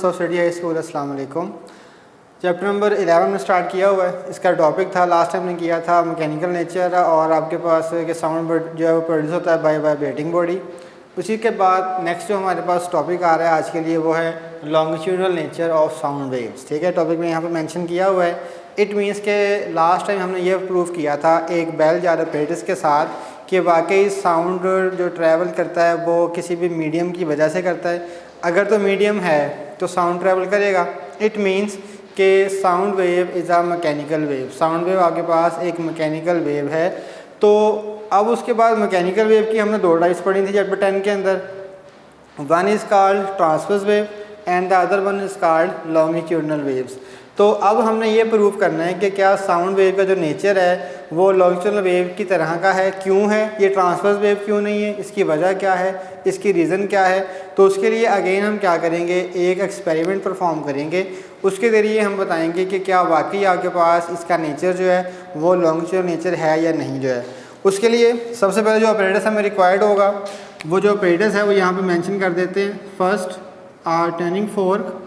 Students of study high school, अस्सलाम वालेकुम। Chapter number 11 में स्टार्ट किया हुआ है। इसका टॉपिक था, लास्ट टाइम ने किया था मैकेनिकल नेचर, और आपके पास के साउंड जो है वो प्रोड्यूस होता है बाय वाइब्रेटिंग बॉडी। उसी के बाद नेक्स्ट जो हमारे पास टॉपिक आ रहा है आज के लिए वो है longitudinal nature of sound waves. ठीक है, टॉपिक में यहाँ पे मेंशन किया हुआ है। इट मीन्स के लास्ट टाइम हमने ये प्रूव किया था एक बेल या रेपरेटर्स के साथ कि वाकई साउंड जो ट्रैवल करता है वो किसी भी मीडियम की वजह से करता है। अगर तो मीडियम है तो साउंड ट्रैवल करेगा। इट मीन्स कि sound wave is a mechanical wave. Sound wave आपके पास एक मैकेनिकल वेव है। तो अब उसके बाद मैकेनिकल वेव की हमने दो टाइप्स पढ़ी थी चैप्टर 10 के अंदर। One is called transverse wave and the other one is called longitudinal waves. तो अब हमने ये प्रूव करना है कि क्या साउंड वेव का जो नेचर है वो लॉन्गिट्यूडनल वेव की तरह का है, क्यों है, ये ट्रांसवर्स वेव क्यों नहीं है, इसकी वजह क्या है, इसकी रीज़न क्या है। तो उसके लिए अगेन हम क्या करेंगे, एक एक्सपेरिमेंट परफॉर्म करेंगे। उसके ज़रिए हम बताएंगे कि क्या वाकई आपके पास इसका नेचर जो है वो लॉन्गिट्यूडनल नेचर है या नहीं जो है। उसके लिए सबसे पहले जो ऑपरेटर्स हमें रिक्वायर्ड होगा, वो जो ऑपरेटर्स है वो यहाँ पे मेंशन कर देते हैं। फर्स्ट टर्निंग फोर्क,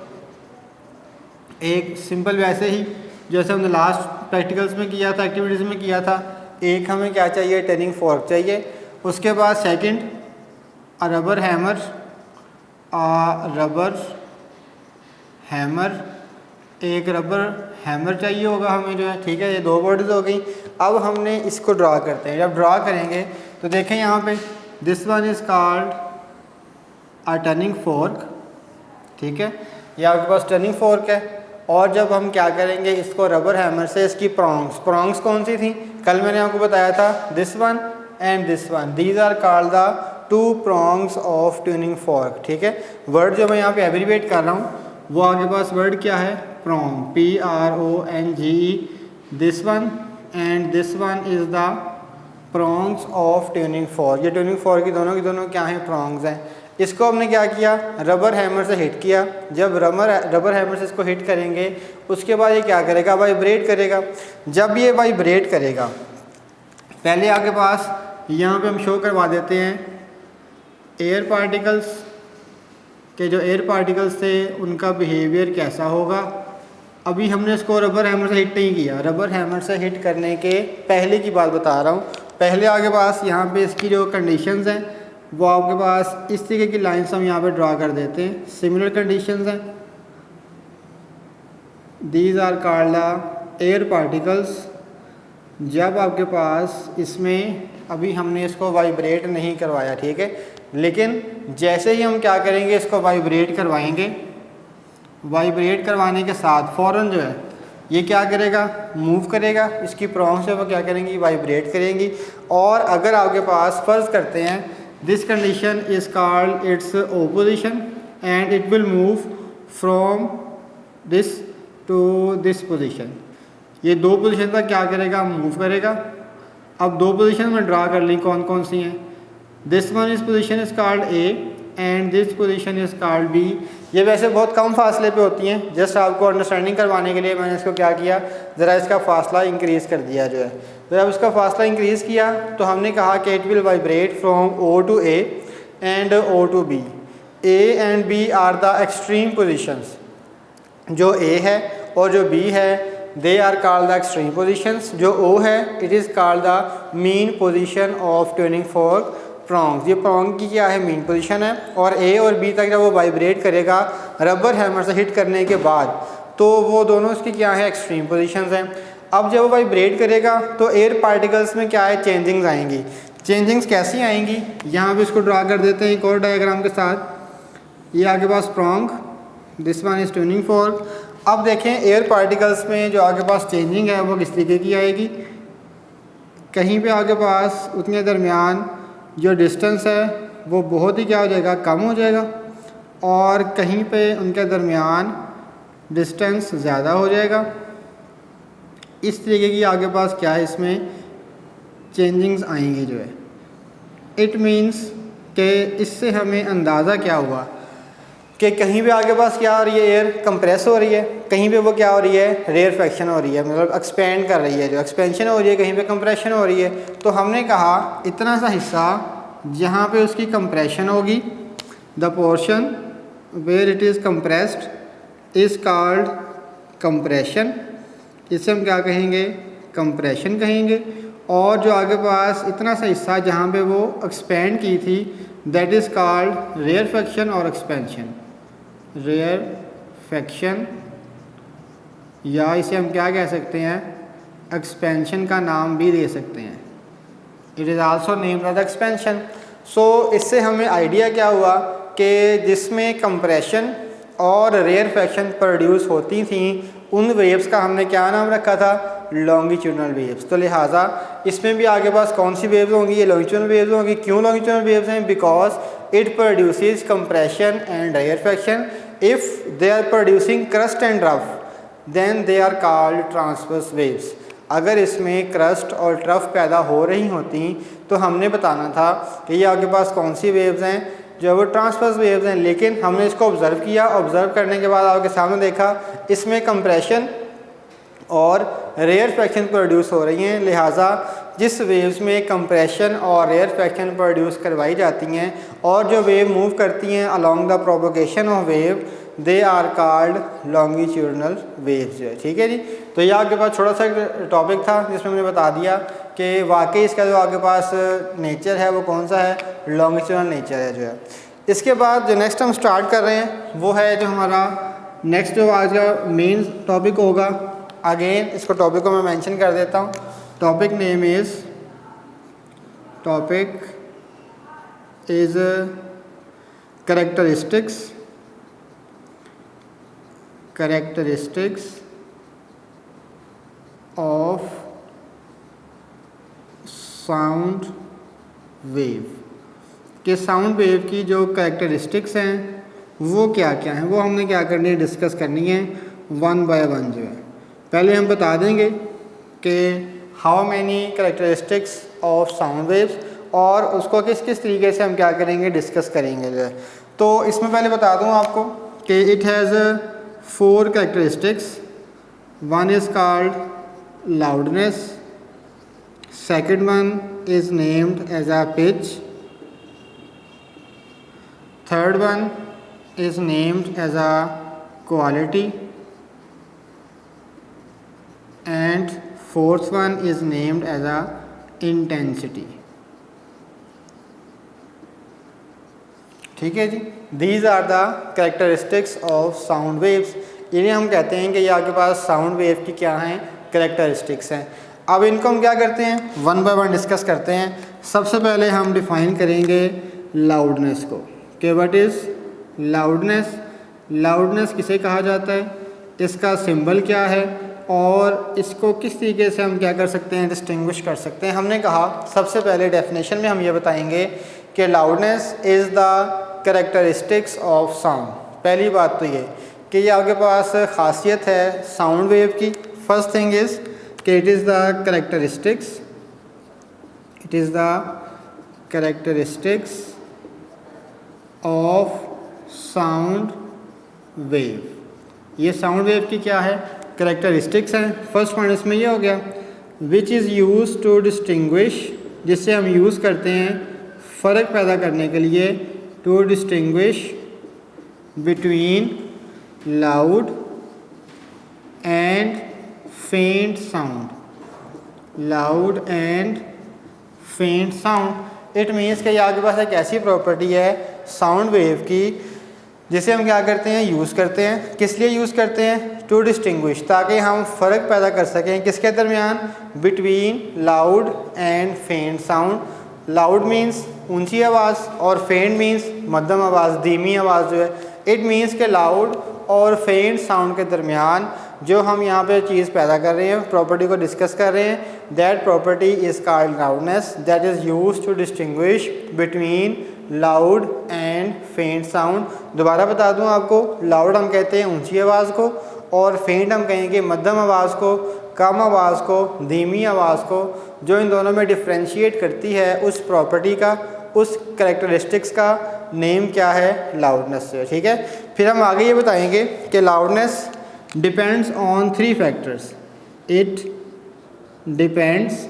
एक सिंपल वैसे ही जैसे हमने लास्ट प्रैक्टिकल्स में किया था, एक्टिविटीज़ में किया था। एक हमें क्या चाहिए, टर्निंग फोर्क चाहिए। उसके बाद सेकंड रबर हैमर, एक रबर हैमर चाहिए होगा हमें जो है। ठीक है, ये दो बॉडीज़ हो गई। अब हमने इसको ड्रा करते हैं। जब ड्रा करेंगे तो देखें यहाँ पे this one is called a turning fork. ठीक है, ये आपके पास टर्निंग फोर्क है। और जब हम क्या करेंगे, इसको रबर हैमर से इसकी प्रॉन्ग्स कौन सी थी, कल मैंने आपको बताया था this one and this one, these are called the two prongs of tuning fork. ठीक है, वर्ड जो मैं यहाँ पे एब्रीवेट कर रहा हूँ वो आपके पास वर्ड क्या है, prong, PRONGE। This one and this one is the prongs of tuning fork. ये ट्यूनिंग फोर्क की दोनों क्या हैं, प्रॉन्ग्स हैं। इसको हमने क्या किया, रबर हैमर से हिट किया। जब रबर हैमर से इसको हिट करेंगे उसके बाद ये क्या करेगा, वाइब्रेट करेगा। जब ये वाइब्रेट करेगा, पहले आपके पास यहाँ पे हम शो करवा देते हैं एयर पार्टिकल्स के, जो एयर पार्टिकल्स थे उनका बिहेवियर कैसा होगा। अभी हमने इसको रबर हैमर से हिट नहीं किया। रबर हैमर से हिट करने के पहले की बात बता रहा हूँ। पहले आपके पास यहाँ पे इसकी जो कंडीशंस हैं वो आपके पास इस तरीके की लाइंस हम यहाँ पे ड्रा कर देते हैं। सिमिलर कंडीशंस हैं, these are called air particles. जब आपके पास इसमें अभी हमने इसको वाइब्रेट नहीं करवाया, ठीक है, लेकिन जैसे ही हम क्या करेंगे, इसको वाइब्रेट करवाएंगे। वाइब्रेट करवाने के साथ फ़ौरन जो है ये क्या करेगा, मूव करेगा। इसकी प्रॉन्ग्स वो क्या करेंगी, वाइब्रेट करेंगी। और अगर आपके पास फ़र्ज़ करते हैं this condition is called its opposition and it will move from this to this position. ये दो पोजीशन तक क्या करेगा, मूव करेगा। अब दो पोजीशन में ड्रा कर ली, कौन कौन सी हैं। This one is position is called A and this position is called B. ये वैसे बहुत कम फासले पे होती हैं, जस्ट आपको अंडरस्टैंडिंग करवाने के लिए मैंने इसको क्या किया, ज़रा इसका फासला इंक्रीज़ कर दिया जो है। तो जब इसका फासला इंक्रीज़ किया तो हमने कहा कि it will vibrate from O to A and O to B। A and B are the extreme positions. जो A है और जो B है they are called the extreme positions. जो O है it is called the mean position of tuning fork prongs. ये prong की क्या है, मीन पोजीशन है। और A और B तक जब वो वाइब्रेट करेगा रबर हैमर से हिट करने के बाद, तो वो दोनों इसकी क्या है, एक्सट्रीम पोजीशंस हैं। अब जब वो वाइब्रेट करेगा तो एयर पार्टिकल्स में क्या है, चेंजिंग्स आएंगी। चेंजिंग्स कैसी आएंगी, यहाँ पे इसको ड्रा कर देते हैं एक और डायग्राम के साथ। ये आपके पास prong, this one is tuning fork. अब देखें एयर पार्टिकल्स में जो आपके पास चेंजिंग है वो किस तरीके की आएगी। कहीं पे आपके पास उतने दरमियान जो डिस्टेंस है वो बहुत ही क्या हो जाएगा, कम हो जाएगा। और कहीं पे उनके दरमियान डिस्टेंस ज़्यादा हो जाएगा। इस तरीके की आपके पास क्या है, इसमें चेंजिंग्स आएंगी जो है। इट मीन्स कि इससे हमें अंदाज़ा क्या हुआ कि कहीं पे आपके पास क्या हो रही है, एयर कंप्रेस हो रही है, कहीं पे वो क्या हो रही है, रेयरफेक्शन हो रही है, मतलब एक्सपेंड कर रही है, जो एक्सपेंशन हो रही है, कहीं पे कंप्रेशन हो रही है। तो हमने कहा इतना सा हिस्सा जहाँ पे उसकी कंप्रेशन होगी, the portion where it is compressed is called compression, इसे हम क्या कहेंगे, कंप्रेशन कहेंगे। और जो आगे पास इतना सा हिस्सा जहाँ पे वो एक्सपेंड की थी दैट इज़ कॉल्ड रेयरफैक्शन और एक्सपेंशन, रेयरफैक्शन, या इसे हम क्या कह सकते हैं, एक्सपेंशन का नाम भी दे सकते हैं। It is also named as expansion. So इससे हमें आइडिया क्या हुआ कि जिसमें कंप्रेशन और रेयरफैक्शन प्रोड्यूस होती थी उन वेव्स का हमने क्या नाम रखा था, लॉन्गिट्यूडनल वेव्स। तो लिहाजा इसमें भी आगे पास कौन सी वेव्स होंगी, ये लॉन्गिट्यूडनल वेव्स होंगी। क्यों लॉन्गिट्यूडनल वेव्स हैं, because it produces compression and rarefaction. If they are producing crust and rough then they are called transverse waves. अगर इसमें क्रस्ट और ट्रफ पैदा हो रही होती तो हमने बताना था कि ये आपके पास कौन सी वेव्स हैं, जो वो ट्रांसवर्स वेव्स हैं। लेकिन हमने इसको ऑब्ज़र्व किया, ऑब्ज़र्व करने के बाद आपके सामने देखा इसमें कंप्रेशन और रेयरफैक्शन प्रोड्यूस हो रही हैं। लिहाजा जिस वेव्स में कंप्रेशन और रेयरफैक्शन प्रोड्यूस करवाई जाती हैं और जो वेव मूव करती हैं along the propagation of wave, they are called longitudinal waves, जो है। ठीक है जी। तो ये आपके पास छोटा सा टॉपिक था जिसमें मैंने बता दिया कि वाकई इसका जो आपके पास नेचर है वो कौन सा है, लॉन्गिट्यूडनल नेचर है, जो है। इसके बाद जो नेक्स्ट हम स्टार्ट कर रहे हैं वो है जो हमारा नेक्स्ट जो आज का मेन टॉपिक होगा। अगेन इसको टॉपिक को मैं मेंशन कर देता हूँ। Topic name is, topic is characteristics of sound wave, के साउंड वेव की जो कैरेक्टरिस्टिक्स हैं वो क्या क्या हैं, वो हमने क्या करनी है, डिस्कस करनी है वन बाय वन, जो है। पहले हम बता देंगे कि how many characteristics of sound waves, और उसको किस किस तरीके से हम क्या करेंगे, डिस्कस करेंगे, जो है। तो इसमें पहले बता दूं आपको कि it has 4 characteristics. One is called loudness, second one is named as a pitch, third one is named as a quality, and fourth one is named as a intensity। ठीक है जी। These are the characteristics of sound waves। इन्हें हम कहते हैं कि ये आपके पास sound wave की क्या हैं, कैरेक्टरिस्टिक्स हैं। अब इनको हम क्या करते हैं, वन बाय वन डिस्कस करते हैं। सबसे पहले हम डिफाइन करेंगे लाउडनेस को, कि व्हाट इज़ लाउडनेस। लाउडनेस किसे कहा जाता है, इसका सिंबल क्या है, और इसको किस तरीके से हम क्या कर सकते हैं, डिस्टिंग्विश कर सकते हैं। हमने कहा सबसे पहले डेफिनेशन में हम ये बताएंगे कि loudness is the characteristics of sound. पहली बात तो ये कि ये आपके पास खासियत है साउंड वेव की। फर्स्ट थिंग इज़ कि it is the characteristics, it is the characteristics of sound wave. ये साउंड वेव की क्या है, कैरेक्टरिस्टिक्स हैं। फर्स्ट पॉइंट इसमें ये हो गया, which is use to distinguish, जिससे हम यूज़ करते हैं फ़र्क पैदा करने के लिए, to distinguish between loud and faint sound, loud and faint sound. It means कि आपके पास एक ऐसी प्रॉपर्टी है साउंड वेव की जिसे हम क्या करते हैं, यूज़ करते हैं। किस लिए यूज़ करते हैं, टू डिस्टिंग्विश, ताकि हम फ़र्क पैदा कर सकें किसके दरमियान, between loud and faint sound. Loud means ऊंची आवाज़ और फेंट मीन्स मध्यम आवाज़, धीमी आवाज़, जो है। इट मीन्स के लाउड और फेंट साउंड के दरमियान जो हम यहाँ पे चीज़ पैदा कर रहे हैं, प्रॉपर्टी को डिस्कस कर रहे हैं, that property is called loudness, that is used to distinguish between loud and faint sound. दोबारा बता दूं आपको, लाउड हम कहते हैं ऊंची आवाज़ को, और फेंट हम कहेंगे मध्यम आवाज़ को, कम आवाज़ को, धीमी आवाज़ को। जो इन दोनों में डिफ्रेंशिएट करती है उस प्रॉपर्टी का, उस कैरेक्टरिस्टिक्स का नेम क्या है, लाउडनेस से। ठीक है। फिर हम आगे ये बताएंगे कि loudness depends on 3 factors. It depends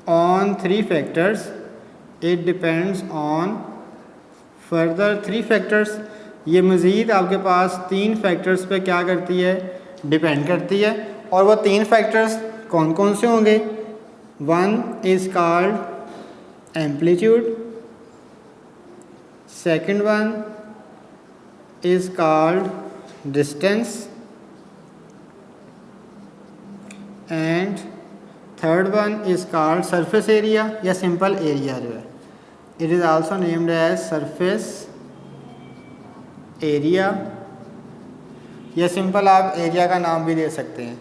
on 3 factors, it depends on further 3 factors। ये मज़ीद आपके पास 3 फैक्टर्स पे क्या करती है, डिपेंड करती है। और वो 3 फैक्टर्स कौन कौन से होंगे? One is called amplitude, second one is called distance and third one is called surface area या सिंपल एरिया जो है, it is also named as surface area या सिंपल आप एरिया का नाम भी दे सकते हैं।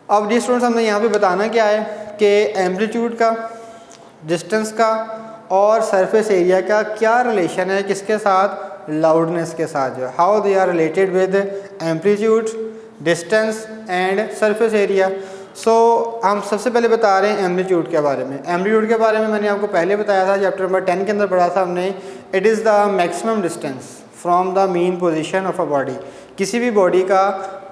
अब डियर स्टूडेंट्स हमने यहाँ पे बताना क्या है कि एम्पलीट्यूड का, डिस्टेंस का और सरफेस एरिया का क्या रिलेशन है किसके साथ, लाउडनेस के साथ जो है, how they are related with amplitude, distance and surface area. So हम सबसे पहले बता रहे हैं एम्पलीट्यूड के बारे में। एम्पलीट्यूड के बारे में मैंने आपको पहले बताया था, चैप्टर नंबर 10 के अंदर पढ़ा था हमने। It is the maximum distance from the main position of a body. किसी भी बॉडी का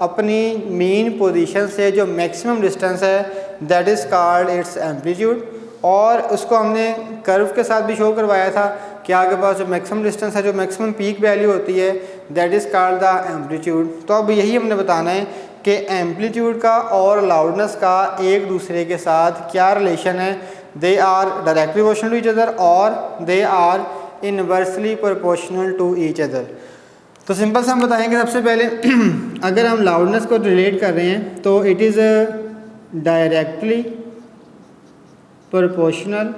अपनी मेन पोजीशन से जो मैक्सिमम डिस्टेंस है that is called it's amplitude. और उसको हमने कर्व के साथ भी शो करवाया था कि आपके पास जो मैक्सिमम डिस्टेंस है, जो मैक्सिमम पीक वैल्यू होती है that is called the amplitude. तो अब यही हमने बताना है कि एम्पलीट्यूड का और लाउडनेस का एक दूसरे के साथ क्या रिलेशन है। They are directly proportional to each other और they are inversely proportional to each other. तो सिंपल से हम बताएंगे सबसे पहले अगर हम लाउडनेस को रिलेट कर रहे हैं तो इट इज़ डायरेक्टली प्रोपोर्शनल,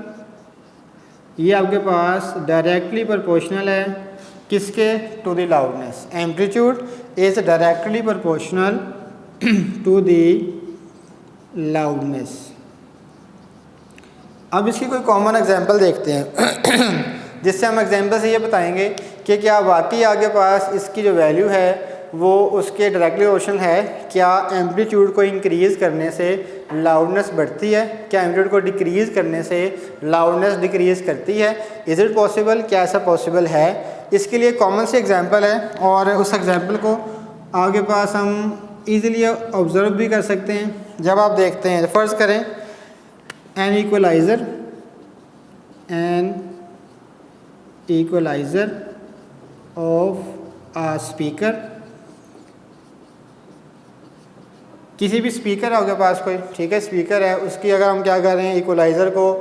ये आपके पास डायरेक्टली प्रोपोर्शनल है किसके, to the loudness. Amplitude is directly proportional to the loudness. अब इसकी कोई कॉमन एग्जांपल देखते हैं जिससे हम एग्जांपल से ये बताएंगे कि क्या वाकई आगे पास इसकी जो वैल्यू है वो उसके डायरेक्टली प्रोपोर्शनल है। क्या एम्पलीट्यूड को इंक्रीज़ करने से लाउडनेस बढ़ती है, क्या एम्पलीट्यूड को डिक्रीज़ करने से लाउडनेस डिक्रीज़ करती है। इज़ इट पॉसिबल, क्या ऐसा पॉसिबल है। इसके लिए कॉमन सी एग्जांपल है और उस एग्जांपल को आगे पास हम ईज़िली ऑब्ज़र्व भी कर सकते हैं। जब आप देखते हैं, फ़र्ज़ करें an equaliser of a speaker. किसी भी स्पीकर है आपके पास कोई, ठीक है, स्पीकर है, उसकी अगर हम क्या कर रहे हैं, इक्वलाइज़र को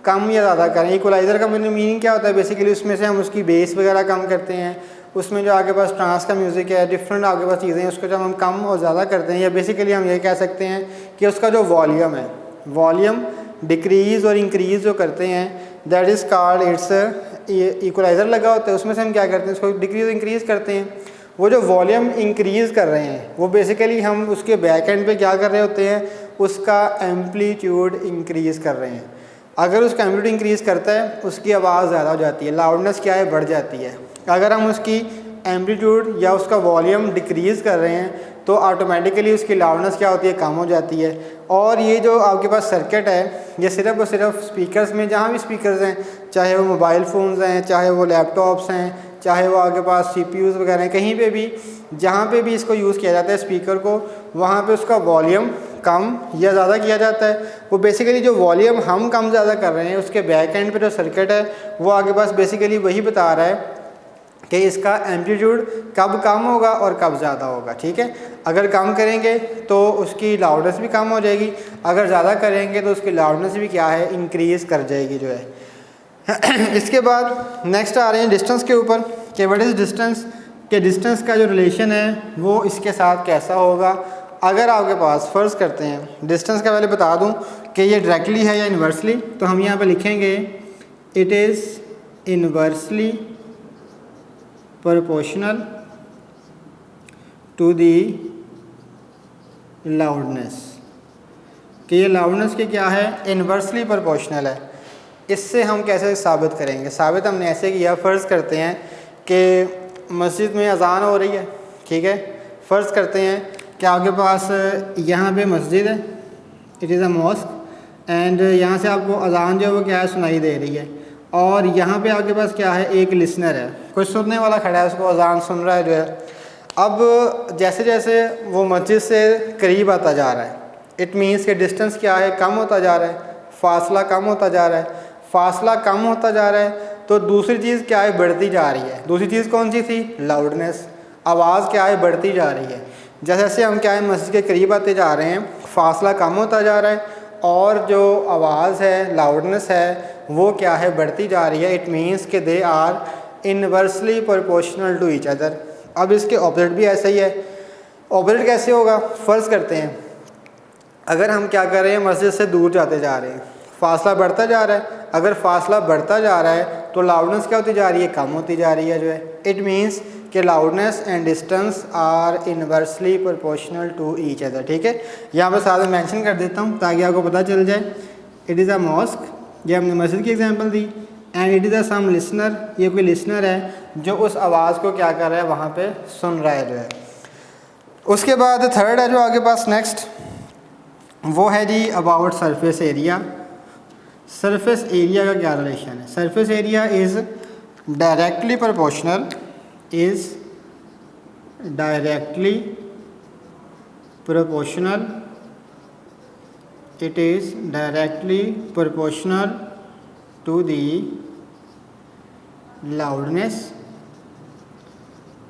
कम या ज़्यादा करें। इक्वलाइज़र का मीनिंग क्या होता है, बेसिकली उसमें से हम उसकी बेस वगैरह कम करते हैं, उसमें जो आपके पास ट्रांस का म्यूज़िक है, डिफरेंट आपके पास चीज़ें हैं, उसको जब हम कम और ज़्यादा करते हैं, या बेसिकली हम ये कह सकते हैं कि उसका जो वॉल्यूम है, वॉल्यूम डिक्रीज़ और इंक्रीज़ जो करते हैं that is called it's. Equaliser लगा होता है, उसमें से हम क्या करते हैं, उसको डिक्रीज़ इंक्रीज़ करते हैं। वो जो वॉल्यूम इंक्रीज़ कर रहे हैं वो बेसिकली हम उसके बैक एंड पे क्या कर रहे होते हैं, उसका एम्पलीट्यूड इंक्रीज़ कर रहे हैं। अगर उसका एम्पलीट्यूड इंक्रीज़ करता है उसकी आवाज़ ज़्यादा हो जाती है, लाउडनेस क्या है, बढ़ जाती है। अगर हम उसकी एम्पलीट्यूड या उसका वॉल्यूम डिक्रीज़ कर रहे हैं तो ऑटोमेटिकली उसकी लाउडनेस क्या होती है, कम हो जाती है। और ये जो आपके पास सर्किट है ये सिर्फ और सिर्फ स्पीकर्स में, जहाँ भी स्पीकर्स हैं, चाहे वो मोबाइल फ़ोन्स हैं, चाहे वो लैपटॉप्स हैं, चाहे वो आपके पास CPUs वगैरह हैं, कहीं पे भी जहाँ पे भी इसको यूज़ किया जाता है स्पीकर को, वहाँ पे उसका वॉल्यूम कम या ज़्यादा किया जाता है। वो बेसिकली जो वॉल्यूम हम कम ज़्यादा कर रहे हैं उसके बैक एंड पे जो सर्किट है वो आगे पास बेसिकली वही बता रहा है कि इसका एम्पलीट्यूड कब कम होगा और कब ज़्यादा होगा। ठीक है, अगर कम करेंगे तो उसकी लाउडनेस भी कम हो जाएगी, अगर ज़्यादा करेंगे तो उसकी लाउडनेस भी क्या है, इंक्रीज़ कर जाएगी जो है। इसके बाद नेक्स्ट आ रहे हैं डिस्टेंस के ऊपर कि व्हाट इज़ डिस्टेंस, के डिस्टेंस का जो रिलेशन है वो इसके साथ कैसा होगा। अगर आपके पास फ़र्ज़ करते हैं, डिस्टेंस का पहले बता दूं कि ये डायरेक्टली है या इन्वर्सली, तो हम यहाँ पे लिखेंगे it is inversely proportional to the loudness, कि ये लाउडनेस के क्या है, इन्वर्सली प्रोपोर्शनल है। इससे हम कैसे साबित करेंगे, साबित हमने ऐसे किया, फ़र्ज़ करते हैं कि मस्जिद में अज़ान हो रही है, ठीक है, फ़र्ज़ करते हैं कि आपके पास यहाँ पे मस्जिद है, it is a mosque, and यहाँ से आपको अज़ान जो है वो क्या है, सुनाई दे रही है। और यहाँ पे आपके पास क्या है, एक लिसनर है, कोई सुनने वाला खड़ा है, उसको अज़ान सुन रहा है जो है। अब जैसे जैसे वो मस्जिद से करीब आता जा रहा है, इट मीन्स कि डिस्टेंस क्या है, कम होता जा रहा है, फासला कम होता जा रहा है। फासला कम होता जा रहा है तो दूसरी चीज़ क्या है, बढ़ती जा रही है। दूसरी चीज़ कौन सी थी, लाउडनेस। आवाज़ क्या है, बढ़ती जा रही है। जैसे जैसे हम क्या है मस्जिद के करीब आते जा रहे हैं, फासला कम होता जा रहा है और जो आवाज़ है, लाउडनेस है, वो क्या है, बढ़ती जा रही है। इट मीन्स कि they are inversely proportional to each other. अब इसके ऑपोजिट भी ऐसा ही है। ऑपोजिट कैसे होगा, फ़र्ज़ करते हैं अगर हम क्या कर रहे हैं, मस्जिद से दूर जाते जा रहे हैं, फासला बढ़ता जा रहा है। अगर फासला बढ़ता जा रहा है तो लाउडनेस क्या होती जा रही है, कम होती जा रही है जो है। इट मीन्स कि loudness and distance are inversely proportional to each other. ठीक है, यहाँ पर साथ में मेंशन कर देता हूँ ताकि आपको पता चल जाए। इट इज़ अ मॉस्क, ये हमने मस्जिद की एग्जांपल दी। And it is a some listener, ये कोई लिसनर है जो उस आवाज़ को क्या कर रहा है, वहाँ पे सुन रहा है जो है। उसके बाद थर्ड है जो आगे पास नेक्स्ट, वो है जी about surface area. Surface area का क्या रिलेशन है, surface area is directly proportional, is directly proportional, it is directly proportional to the loudness।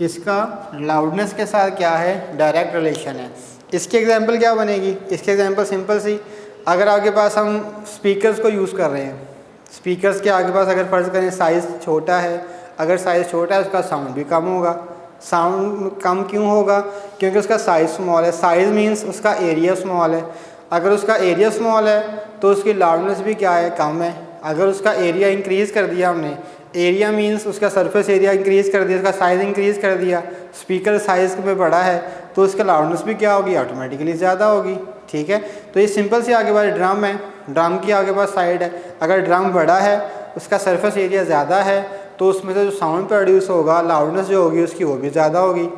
इसका लाउडनेस के साथ क्या है, डायरेक्ट रिलेशन है। इसकी एग्जांपल क्या बनेगी, इसकी एग्जांपल सिंपल सी, अगर आपके पास हम स्पीकर्स को यूज़ कर रहे हैं, स्पीकर्स के आगे पास अगर फ़र्ज़ करें साइज़ छोटा है, अगर साइज़ छोटा है उसका साउंड भी कम होगा। साउंड कम क्यों होगा, क्योंकि उसका साइज़ स्मॉल है। साइज़ मीन्स उसका एरिया स्मॉल है। अगर उसका एरिया स्मॉल है तो उसकी लाउडनेस भी क्या है, कम है। अगर उसका एरिया इंक्रीज़ कर दिया हमने, एरिया मींस उसका सरफेस एरिया इंक्रीज़ कर दिया, उसका साइज़ इंक्रीज़ कर दिया, स्पीकर साइज़ में बड़ा है तो उसका लाउडनेस भी क्या होगी, ऑटोमेटिकली ज़्यादा होगी। ठीक है, तो ये सिंपल सी आगे पास ड्रम है, ड्रम की आगे पास साइड है। अगर ड्रम बड़ा है, उसका सरफेस एरिया ज़्यादा है तो उसमें से जो साउंड प्रोड्यूस होगा, लाउडनेस जो होगी उसकी वो भी ज़्यादा होगी।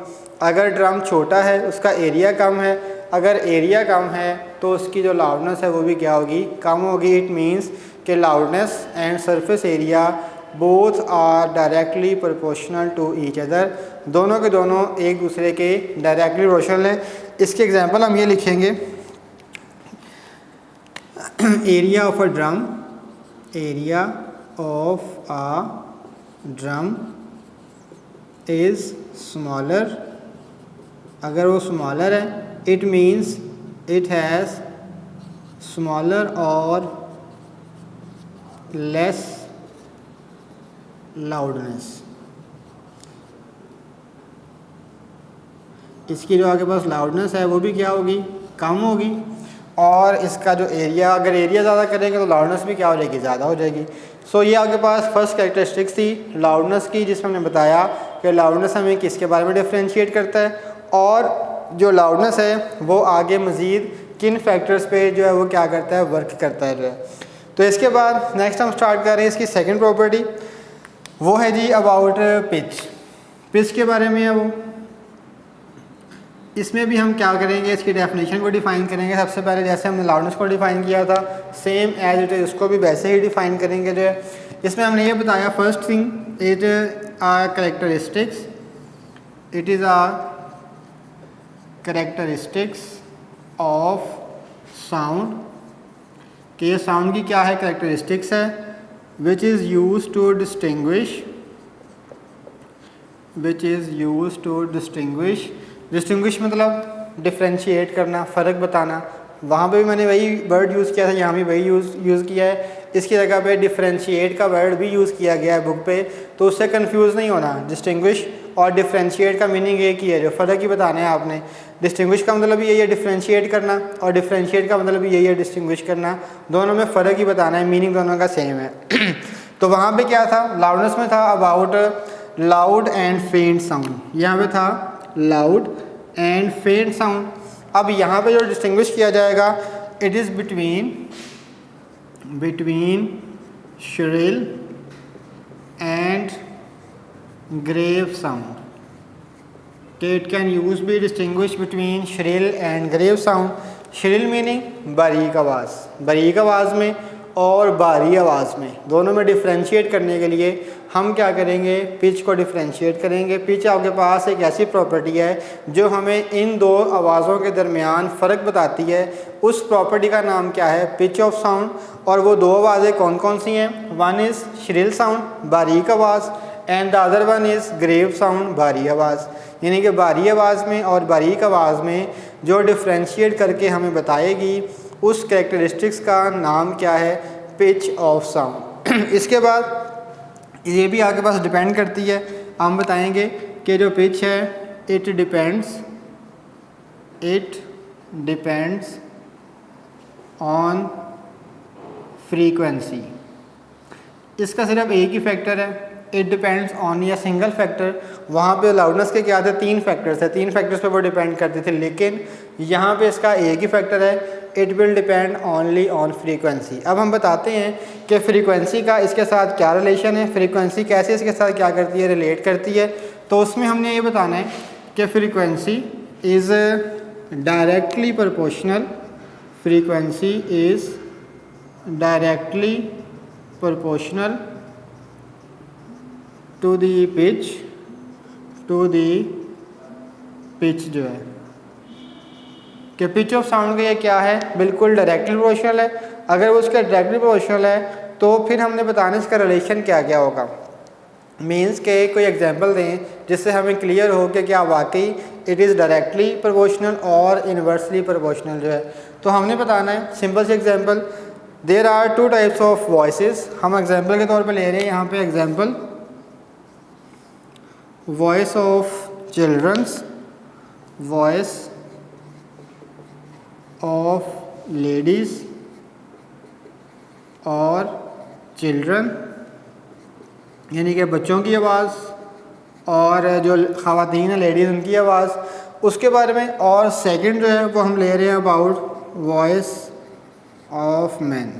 अगर ड्रम छोटा है, उसका एरिया कम है, अगर एरिया कम है तो उसकी जो लाउडनेस है वो भी क्या होगी, कम होगी। इट मीन्स कि loudness and surface area both are directly proportional to each other. दोनों के दोनों एक दूसरे के डायरेक्टली प्रोपोर्शनल है। इसके एग्जांपल हम ये लिखेंगे, area of a drum, area of a drum is smaller. अगर वो स्मॉलर है, it means it has smaller और लेस लाउडनेस। इसकी जो आगे पास लाउडनेस है वो भी क्या होगी, कम होगी। और इसका जो एरिया, अगर एरिया ज़्यादा करेंगे तो लाउडनेस भी क्या हो जाएगी, ज़्यादा हो जाएगी। सो ये आपके पास फर्स्ट कैरेक्टरिस्टिक्स थी लाउडनेस की, जिसमें हमने बताया कि लाउडनेस हमें किसके बारे में डिफ्रेंशिएट करता है और जो लाउडनेस है वो आगे मज़ीद किन फैक्टर्स पे जो है वो क्या करता है, वर्क करता है जो है। तो इसके बाद नेक्स्ट हम स्टार्ट कर रहे हैं इसकी सेकंड प्रॉपर्टी, वो है जी अबाउट पिच। पिच के बारे में है वो। इसमें भी हम क्या करेंगे, इसकी डेफिनेशन को डिफ़ाइन करेंगे। सबसे पहले जैसे हमने लाउडनेस को डिफ़ाइन किया था, सेम एज इट इज़ उसको भी वैसे ही डिफ़ाइन करेंगे जो है। इसमें हमने ये बताया, first thing it are characteristics, it is are characteristics of sound, कि ये साउंड की क्या है, कैरेक्टरिस्टिक्स है। Which is use to distinguish, which is use to distinguish, distinguish मतलब डिफ्रेंशिएट करना, फ़र्क बताना। वहाँ पे भी मैंने वही वर्ड यूज़ किया था, यहाँ भी वही यूज़ किया है। इसकी जगह पे डिफ्रेंशिएट का वर्ड भी यूज़ किया गया है बुक पे, तो उससे कंफ्यूज नहीं होना। डिस्टिंग्विश और डिफ्रेंशिएट का मीनिंग एक ही है, जो फ़र्क ही बताना है आपने। डिस्टिंग्विश का मतलब यही है डिफ्रेंशिएट करना, और डिफ्रेंशिएट का मतलब यही है डिस्टिंग्विश करना। दोनों में फ़र्क ही बताना है, मीनिंग दोनों का सेम है। तो वहाँ पे क्या था, लाउडनेस में था about loud and faint sound, यहाँ पे था लाउड एंड फेंट साउंड। अब यहाँ पे जो डिस्टिंग्विश किया जाएगा, it is between shrill and grave sound, कि it can use be distinguish between shrill and grave sound. Shrill meaning बारीक आवाज़, बारीक आवाज़ में, और भारी आवाज़ में, दोनों में डिफ्रेंशिएट करने के लिए हम क्या करेंगे, पिच को डिफ्रेंशिएट करेंगे। पिच आपके पास एक ऐसी प्रॉपर्टी है जो हमें इन दो आवाज़ों के दरमियान फ़र्क बताती है। उस प्रॉपर्टी का नाम क्या है, पिच ऑफ साउंड। और वो दो आवाज़ें कौन कौन सी हैं, वन इज़ श्रिल साउंड, बारीक आवाज़, and the other one is grave sound, भारी आवाज़। यानी कि भारी आवाज़ में और बारीक आवाज़ में जो डिफ्रेंशिएट करके हमें बताएगी उस कैरेक्टरिस्टिक्स का नाम क्या है, पिच ऑफ साउंड। इसके बाद ये भी आपके पास डिपेंड करती है, हम बताएंगे कि जो पिच है इट डिपेंड्स ऑन फ्रीक्वेंसी। इसका सिर्फ एक ही फैक्टर है, इट डिपेंड्स ऑन या सिंगल फैक्टर। वहाँ पे लाउडनेस के क्या थे, 3 फैक्टर्स थे, 3 फैक्टर्स पे वो डिपेंड करते थे, लेकिन यहाँ पे इसका एक ही फैक्टर है, it will depend only on frequency. अब हम बताते हैं कि फ्रीक्वेंसी का इसके साथ क्या रिलेशन है, फ्रीक्वेंसी कैसे इसके साथ क्या करती है, रिलेट करती है। तो उसमें हमने ये बताना है कि frequency is directly proportional, frequency is directly proportional to the pitch जो है कि पिच ऑफ साउंड का ये क्या है, बिल्कुल डायरेक्टली प्रोपोर्शनल है। अगर वो उसका डायरेक्टली प्रोपोर्शनल है तो फिर हमने बताना इसका रिलेशन क्या क्या होगा। मीन्स के कोई एग्जांपल दें जिससे हमें क्लियर हो कि क्या वाकई इट इज़ डायरेक्टली प्रोपोर्शनल और इन्वर्सली प्रोपोर्शनल जो है। तो हमने बताना है सिंपल से example, there are 2 types of voices. हम एग्जांपल के तौर पे ले रहे हैं यहाँ पे example, voice of childrens, voice of ladies और चिल्ड्रन, यानी कि बच्चों की आवाज़ और जो ख़वातीन हैं लेडीज़ उनकी आवाज़, उसके बारे में। और सेकंड जो है वो हम ले रहे हैं अबाउट वॉइस ऑफ मैन।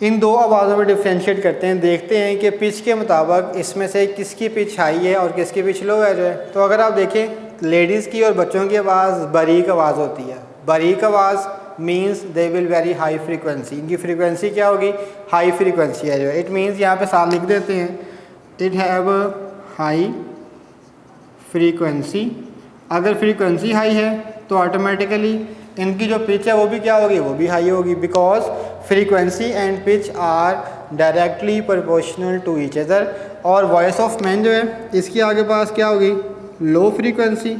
इन दो आवाज़ों में डिफ्रेंशिएट करते हैं, देखते हैं कि पिच के मुताबिक इसमें से किसकी पिच हाई है और किसकी पिच लो है जो है। तो अगर आप देखें लेडीज़ की और बच्चों की आवाज़ बारीक आवाज़ होती है। बारीक आवाज़ means they will very high frequency, इनकी फ्रीक्वेंसी क्या होगी, हाई फ्रीक्वेंसी है जो है। इट मीन्स यहाँ पे साथ लिख देते हैं, इट हैव हाई फ्रीक्वेंसी। अगर फ्रीक्वेंसी हाई है तो ऑटोमेटिकली इनकी जो पिच है वो भी क्या होगी, वो भी हाई होगी, because frequency and pitch are directly proportional to each other. और वॉइस ऑफ मैन जो है इसकी आगे पास क्या होगी, लो फ्रीक्वेंसी।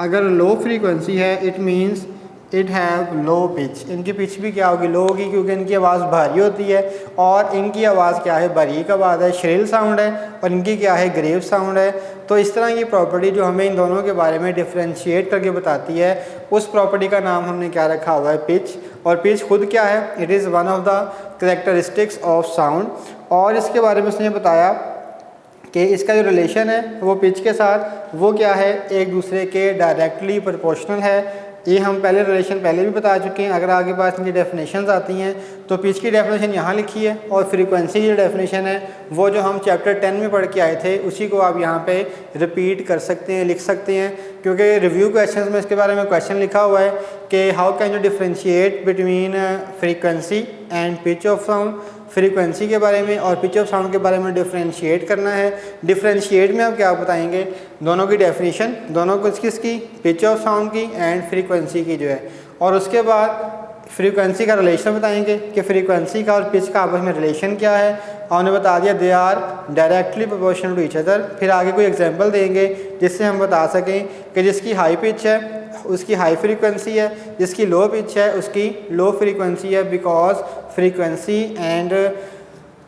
अगर लो फ्रीक्वेंसी है it means it have low pitch, इनकी पिच भी क्या होगी, लो होगी, क्योंकि इनकी आवाज़ भारी होती है और इनकी आवाज़ क्या है, बारीक आवाज़ है, श्रिल साउंड है, और इनकी क्या है, ग्रेव साउंड है। तो इस तरह की प्रॉपर्टी जो हमें इन दोनों के बारे में डिफ्रेंशिएट करके बताती है, उस प्रॉपर्टी का नाम हमने क्या रखा हुआ है, पिच। और पिच खुद क्या है, it is one of the characteristics of sound. और इसके बारे में उसने बताया कि इसका जो रिलेशन है वो पिच के साथ वो क्या है, एक दूसरे के डायरेक्टली प्रोपोर्शनल है। ये हम पहले रिलेशन पहले भी बता चुके हैं। अगर आपके पास इनकी डेफिनेशंस आती हैं तो पिच की डेफिनेशन यहाँ लिखी है, और फ्रीक्वेंसी की डेफिनेशन है वो जो हम चैप्टर 10 में पढ़ के आए थे उसी को आप यहाँ पे रिपीट कर सकते हैं, लिख सकते हैं, क्योंकि रिव्यू क्वेश्चंस में इसके बारे में क्वेश्चन लिखा हुआ है कि how can you differentiate between frequency and pitch of sound. Frequency के बारे में और पिच ऑफ साउंड के बारे में डिफ्रेंशिएट करना है। डिफ्रेंशिएट में आप क्या बताएंगे, दोनों की डेफिनेशन, दोनों को किसकी, पिच ऑफ साउंड की एंड फ्रीक्वेंसी की जो है। और उसके बाद फ्रीक्वेंसी का रिलेशन बताएंगे कि फ्रीक्वेंसी का और पिच का आपस में रिलेशन क्या है, और उन्हें बता दिया they are directly proportional to each other. फिर आगे कोई एग्जांपल देंगे जिससे हम बता सकें कि जिसकी हाई पिच है उसकी हाई फ्रीक्वेंसी है, जिसकी लो पिच है उसकी लो फ्रीक्वेंसी है, because frequency and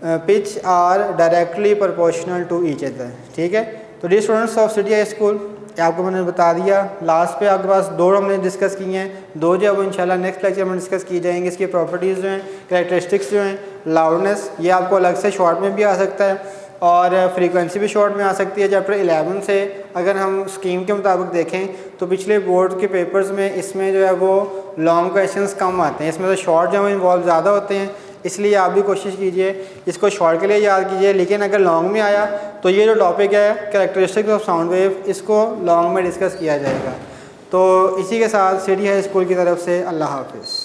pitch are directly proportional to each other. ठीक है, तो dear students of city high school, आपको मैंने बता दिया। लास्ट पे आपके पास 2 हमने डिस्कस किए हैं, 2 जो है वो इंशाल्लाह नेक्स्ट लेक्चर में डिस्कस की जाएंगे। इसकी प्रॉपर्टीज़ जो हैं, कैरेक्टरिस्टिक्स जो हैं, लाउडनेस, ये आपको अलग से शॉर्ट में भी आ सकता है और फ्रीक्वेंसी भी शॉर्ट में आ सकती है। चैप्टर 11 से अगर हम स्कीम के मुताबिक देखें तो पिछले बोर्ड के पेपर्स में इसमें जो है वो लॉन्ग क्वेश्चंस कम आते हैं, इसमें तो शॉर्ट जो है इन्वॉल्व ज़्यादा होते हैं, इसलिए आप भी कोशिश कीजिए इसको शॉर्ट के लिए याद कीजिए। लेकिन अगर लॉन्ग में आया तो ये जो टॉपिक है कैरेक्टरिस्टिक्स ऑफ साउंड वेव, इसको लॉन्ग में डिस्कस किया जाएगा। तो इसी के साथ सिटी हाई स्कूल की तरफ से अल्लाह हाफिज़।